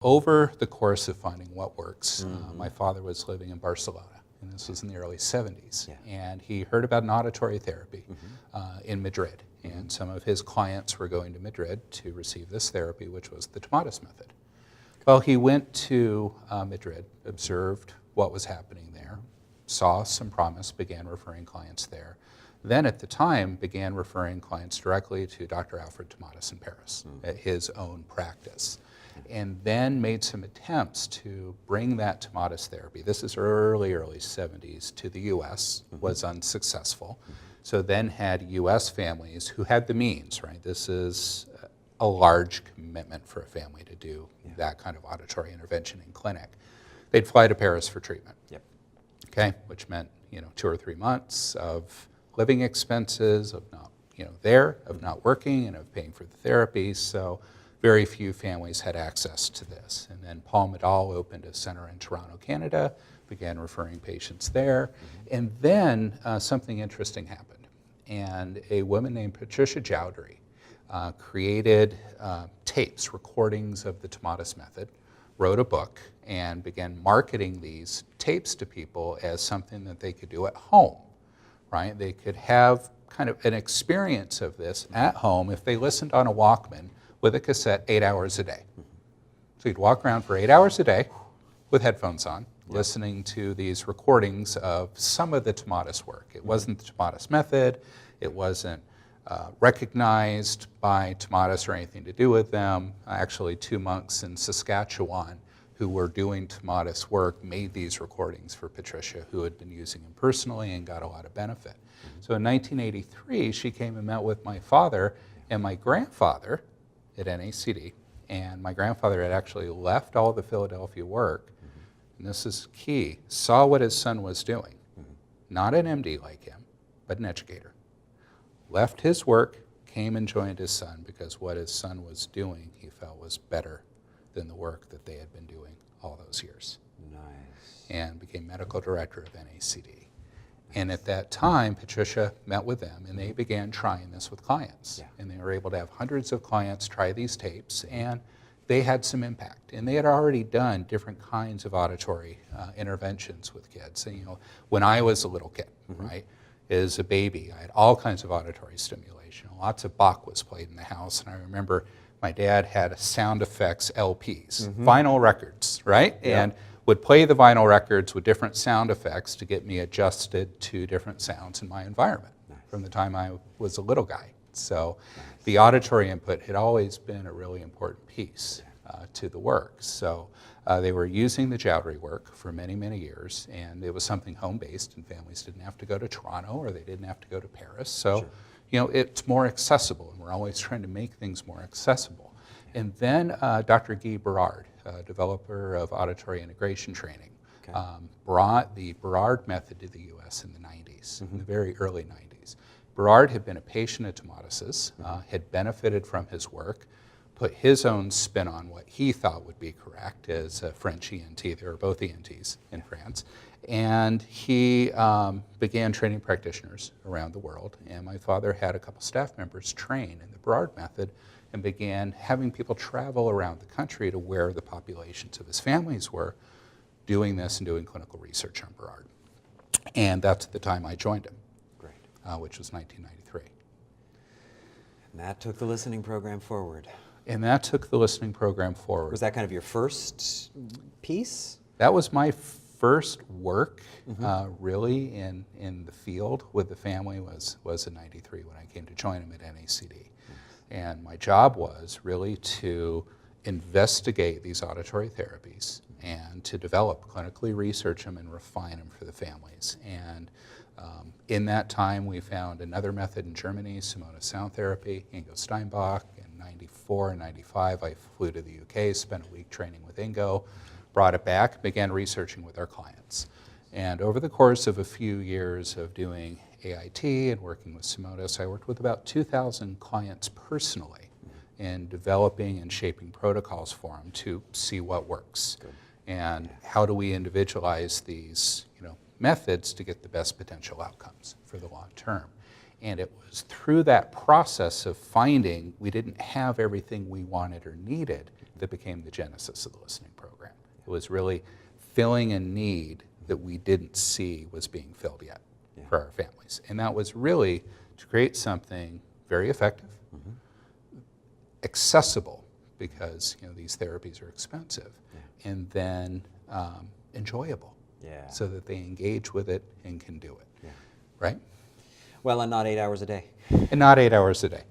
Over the course of finding what works, my father was living in Barcelona, and this was in the early 70s. And he heard about an auditory therapy in Madrid. And some of his clients were going to Madrid to receive this therapy, which was the Tomatis Method. Well, he went to Madrid, observed what was happening there, saw some promise, began referring clients there. Then at the time began referring clients directly to Dr. Alfred Tomatis in Paris at his own practice. And then made some attempts to bring that Tomatis therapy, this is early 70s, to the US, was unsuccessful. So then had US families who had the means, right? This is a large commitment for a family to do that kind of auditory intervention in clinic. They'd fly to Paris for treatment, okay? Which meant, 2 or 3 months of living expenses, of not, of not working and of paying for the therapy. So very few families had access to this. And then Paul Medall opened a center in Toronto, Canada, began referring patients there. And then something interesting happened. And a woman named Patricia Jowdery created tapes, recordings of the Tomatis Method, wrote a book, and began marketing these tapes to people as something that they could do at home, right? They could have kind of an experience of this at home if they listened on a Walkman with a cassette 8 hours a day. So you'd walk around for 8 hours a day with headphones on, listening to these recordings of some of the Tomatis work. It wasn't the Tomatis Method, it wasn't recognized by Tomatis or anything to do with them. Actually, 2 monks in Saskatchewan who were doing Tomatis work made these recordings for Patricia, who had been using them personally and got a lot of benefit. So in 1983, she came and met with my father and my grandfather at NACD, and my grandfather had actually left all the Philadelphia work, and this is key, saw what his son was doing. Not an MD like him, but an educator. Left his work, came and joined his son because what his son was doing he felt was better than the work that they had been doing all those years. Nice. And became medical director of NACD. And at that time, Patricia met with them, and they began trying this with clients. And they were able to have hundreds of clients try these tapes, and they had some impact. And they had already done different kinds of auditory interventions with kids. And, when I was a little kid, right, as a baby, I had all kinds of auditory stimulation. Lots of Bach was played in the house, and I remember my dad had sound effects LPs, vinyl records, right? And would play the vinyl records with different sound effects to get me adjusted to different sounds in my environment from the time I was a little guy. So the auditory input had always been a really important piece to the work. So they were using the Jowdery work for many, many years, and it was something home-based, and families didn't have to go to Toronto or they didn't have to go to Paris. So, it's more accessible, and we're always trying to make things more accessible. And then Dr. Guy Berard, developer of auditory integration training, brought the Berard method to the US in the 90s, in the very early 90s. Berard had been a patient at Tomatis's, had benefited from his work, put his own spin on what he thought would be correct as a French ENT. They were both ENTs in France. And he began training practitioners around the world. And my father had a couple staff members train in the Berard method and began having people travel around the country to where the populations of his families were, doing this and doing clinical research on Berard. And that's the time I joined him, which was 1993. And that took the listening program forward. And that took the listening program forward. Was that kind of your first piece? That was my first work, really, in the field with the family was in 93 when I came to join him at NACD. And my job was really to investigate these auditory therapies and to develop, clinically research them and refine them for the families. And in that time, we found another method in Germany, Simona sound therapy, Ingo Steinbach. In 94 and 95, I flew to the UK, spent a week training with Ingo, brought it back, began researching with our clients. And over the course of a few years of doing AIT and working with Simotis, I worked with about 2,000 clients personally in developing and shaping protocols for them to see what works. And how do we individualize these methods to get the best potential outcomes for the long term. And it was through that process of finding we didn't have everything we wanted or needed that became the genesis of the listening program. It was really filling a need that we didn't see was being filled yet for our families. And that was really to create something very effective, accessible, because these therapies are expensive, and then enjoyable, so that they engage with it and can do it, right? Well, and not 8 hours a day. And not 8 hours a day.